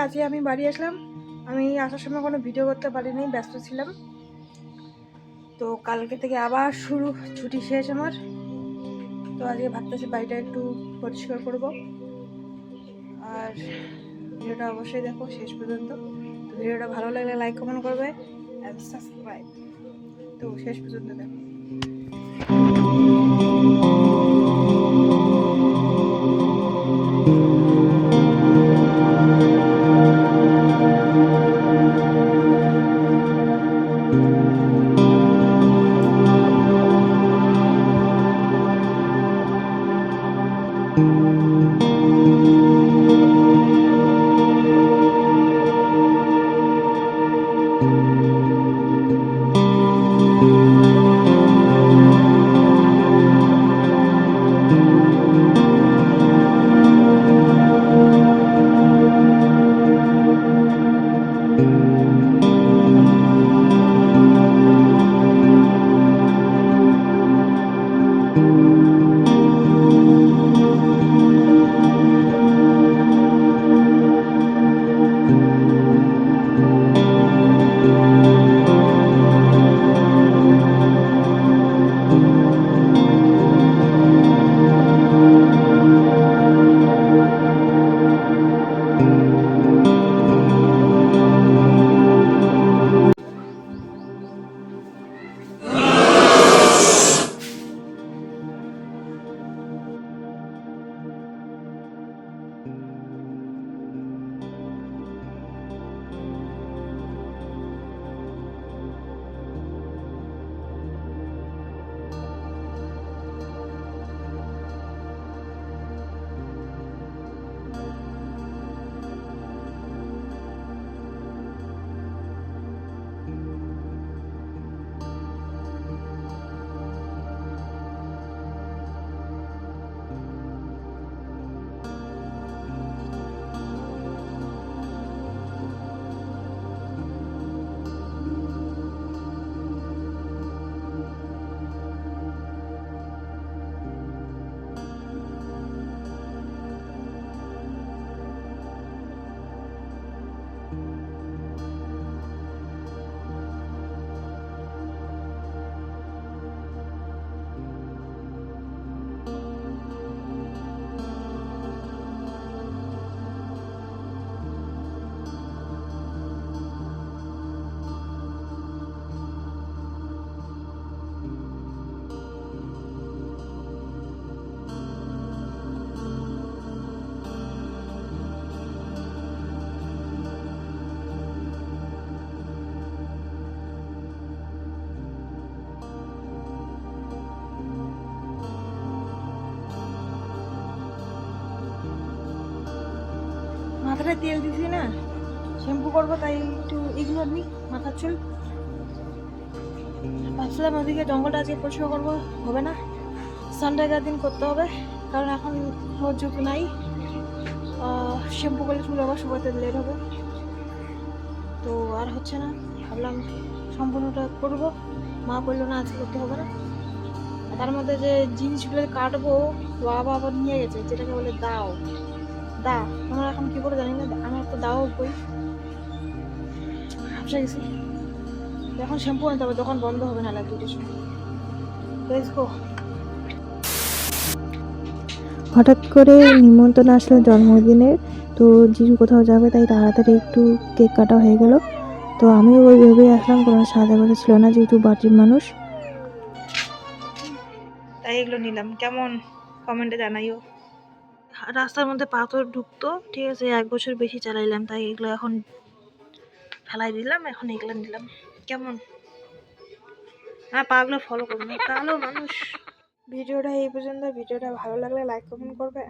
আজকে আমি বাড়ি আসলাম। আমি আসার সময় কোনো ভিডিও করতে পারিনি, ব্যস্ত ছিলাম। তো কালকে থেকে আবার শুরু, ছুটি শেষ আমার। তো আজকে ভাবতেছি বাড়িটা একটু পরিষ্কার করব। আর ভিডিওটা অবশ্যই দেখো শেষ পর্যন্ত। তো ভিডিওটা ভালো লাগলে লাইক কমেন্ট করবে অ্যান্ড সাবস্ক্রাইব। তো শেষ পর্যন্ত দেখো। মাথাটা তেল দিছি না, শ্যাম্পু করবো, তাই একটু ইগনোর নি মাথার চুল। ভাবছিলাম ওদিকে জঙ্গলটা আজকে পরিষ্কার করবো, হবে না, সানডের দিন করতে হবে, কারণ এখন রোদ যেহেতু নাই। শ্যাম্পু করলে চুল আবার শুকাতে লেট হবে, তো আর হচ্ছে না। ভাবলাম সম্পূর্ণটা করবো, মা বললো না আজকে করতে হবে না। তার মধ্যে যে জিনিসগুলো কাটবো বাবা আবার নিয়ে গেছে, যেটাকে বলে দাও। আমরা এখন কি করে জানি না, আমার তো দাও বই হাফসা গেছি। এখন শ্যাম্পু আনতে হবে, দোকান বন্ধ হবে না দুটোর সময়। Let's go. হঠাৎ করে নিমন্ত্রণ আসলো জন্মদিনের, তো জিজু কোথাও যাবে তাই তাড়াতাড়ি একটু কেক কাটা হয়ে গেল। তো আমিও ওই ভেবেই আসলাম, কোনো সাজা কথা ছিল না যেহেতু বাড়ির মানুষ। তাই এগুলো নিলাম, কেমন কমেন্টে জানাইও। রাস্তার মধ্যে পাথর ঢুকতো, ঠিক আছে, 1 বছর বেশি চালাইলাম, তাই এগুলো এখন ফেলাই দিলাম, এখন এগুলো নিলাম। কেমন? পাগুলো ফলো করবো না, তাহলেও মানুষ। ভিডিওটা এই পর্যন্ত। ভিডিওটা ভালো লাগলে লাইক কমেন্ট করবে।